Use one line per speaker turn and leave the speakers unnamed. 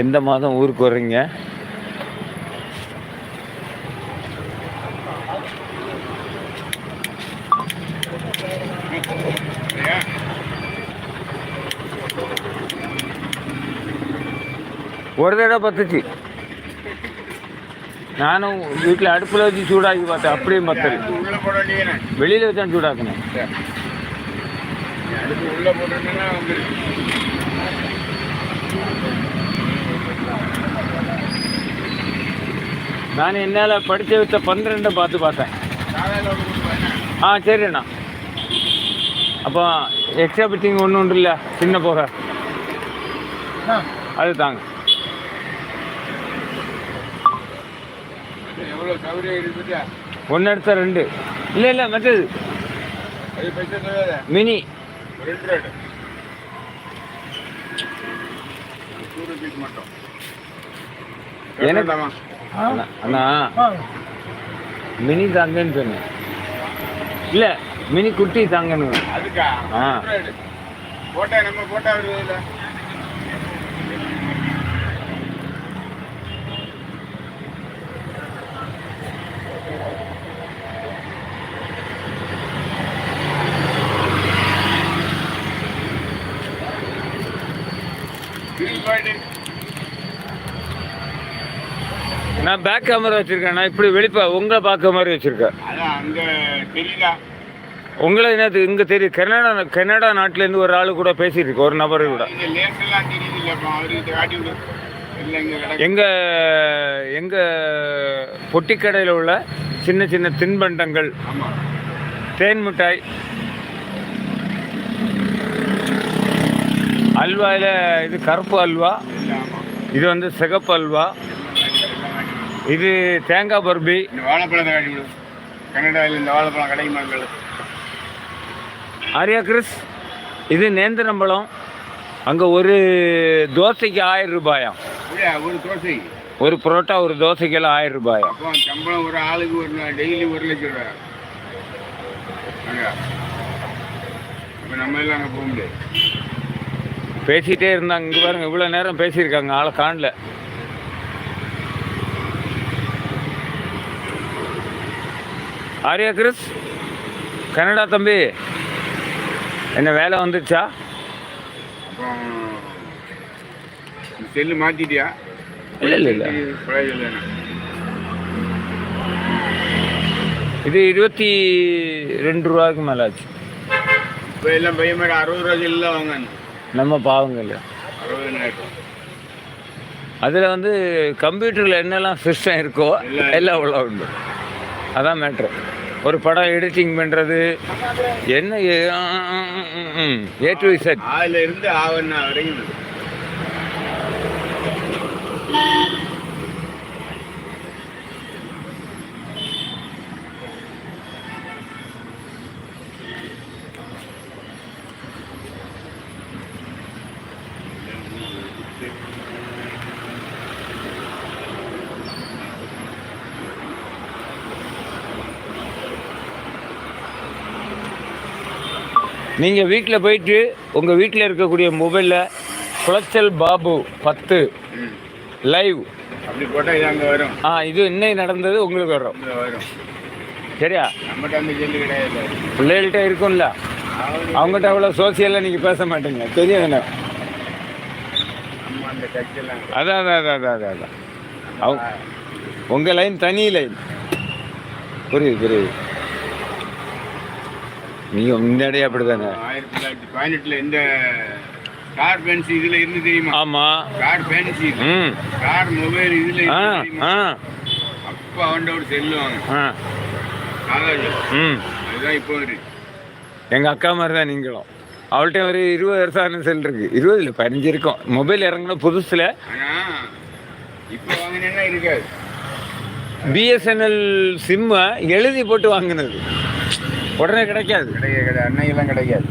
எந்த மாதம் ஊருக்கு வர்றீங்க? ஒரு தடவை பத்துச்சு. நானும் வீட்டில் அடுப்பில் வச்சு சூடாக்கி பார்த்தேன், அப்படியே பத்தல. வெளியில் வச்சான் சூடாக்குனேன். நான் என்னால் படித்த வச்ச 12 பார்த்தேன். சரிண்ணா. அப்போ எக்ஸ்ட்ரா பிச்சிங் ஒன்றும் உண்டு இல்லை, சின்ன போக அது தாங்க. ஒன்று எடுத்தா 2 இல்லை மற்றது மினி எனக்கு அண்ணா மினி தாங்கன்னு சொன்னேன். இல்லை மினி குட்டி தாங்கன்னு. நான் பேக் கேமரா வச்சிருக்கேன். நான் இப்படி வெளிப்பா உங்களை பார்க்க மாதிரி வச்சிருக்கேன். உங்களை என்னது இங்கே தெரியும். கனடா நாட்டிலேருந்து ஒரு ஆள் கூட பேசியிருக்கு, ஒரு நபர் கூட. எங்கள் பொட்டிக்கடையில் உள்ள சின்ன சின்ன தின்பண்டங்கள், தேன் மிட்டாய், அல்வாவில் இது கருப்பு அல்வா, இது வந்து சிகப்பு அல்வா, இது தேங்காய் பர்பி.
வாழைப்பழத்தை காட்டி விடு. கனடாவில் இந்த வாழைப்பழம் கிடைக்குமாங்கள்.
ஆரியா கிறிஸ், இது நேந்திரம்பழம். அங்கே ஒரு தோசைக்கு 1000 ரூபாயா?
ஒரு தோசை,
ஒரு புரோட்டா, ஒரு தோசைக்கெல்லாம் 1000 ரூபாயா?
சம்பளம் ஒரு ஆளுக்கு ஒரு டெய்லி 1 லட்சம் ரூபாய். இப்போ நம்ம எல்லாம் அங்கே போக முடியாது.
பேசிகிட்டே இருந்தாங்க. இங்கே பாருங்க, இவ்வளோ நேரம் பேசியிருக்காங்க, ஆளை காணல. ஆரியா கிறிஸ், கனடா தம்பி, என்ன வேலை வந்துடுச்சா?
செல்லு மாற்றிட்டியா?
இல்லை இது 22 ரூபாய்க்கு மேலே ஆச்சு.
இப்போ எல்லாம் பையன் 60 ரூபா செல்லுலாம் வாங்க. நம்ம
பாவங்க இல்லையா?
60,000.
அதில் வந்து கம்ப்யூட்டரில் என்னெல்லாம் சிஸ்டம் இருக்கோ எல்லாம் உள்ள உண்டு. அதான் மேட்ரு. ஒரு படம் எடிட்டிங் பண்ணுறது என்ன A to Z
அதில் இருந்து ஆவண்ணா வரைக்கும்.
நீங்கள் வீட்டில் போயிட்டு உங்கள் வீட்டில் இருக்கக்கூடிய மொபைலில் குளச்சல் பாபு 10 லைவ்
அப்படி போட்டால் இது அங்கே வரும்.
இது இன்னைக்கு நடந்தது உங்களுக்கு வரும். சரியா?
நம்மகிட்ட அந்த ஜெல்லு கிடையாது.
பிள்ளைகள்கிட்ட இருக்கும்ல, அவங்ககிட்ட அவ்வளோ சோசியலாக நீங்கள் பேச மாட்டீங்க, தெரியும் என்ன? அதான் உங்கள் லைன் தனி லைன். புரியுது. நீங்கள் முன்னாடியே அப்படி தானே?
1918 இந்த கார் பென்சி இதில் இருந்து தெரியுமா?
ஆமாம்,
கார் பென்சி, கார் மொபைல் இதில் அப்போ அவன்கிட்ட ஒரு செல்லுவாங்க. அதுதான் இப்போ
எங்கள் அக்கா மாதிரி தான் நீங்களும். அவள்கிட்ட ஒரு 20 வருஷம் செல் இருக்கு. 20 இல்லை 15 இருக்கும். மொபைல் இறங்கின புதுசில்.
இப்போ வாங்கினேன்னா இருக்காது.
பிஎஸ்என்எல் சிம்மை எழுதி போட்டு வாங்கினது உடனே கிடைக்காது.
அன்னைக்கெல்லாம் கிடைக்காது.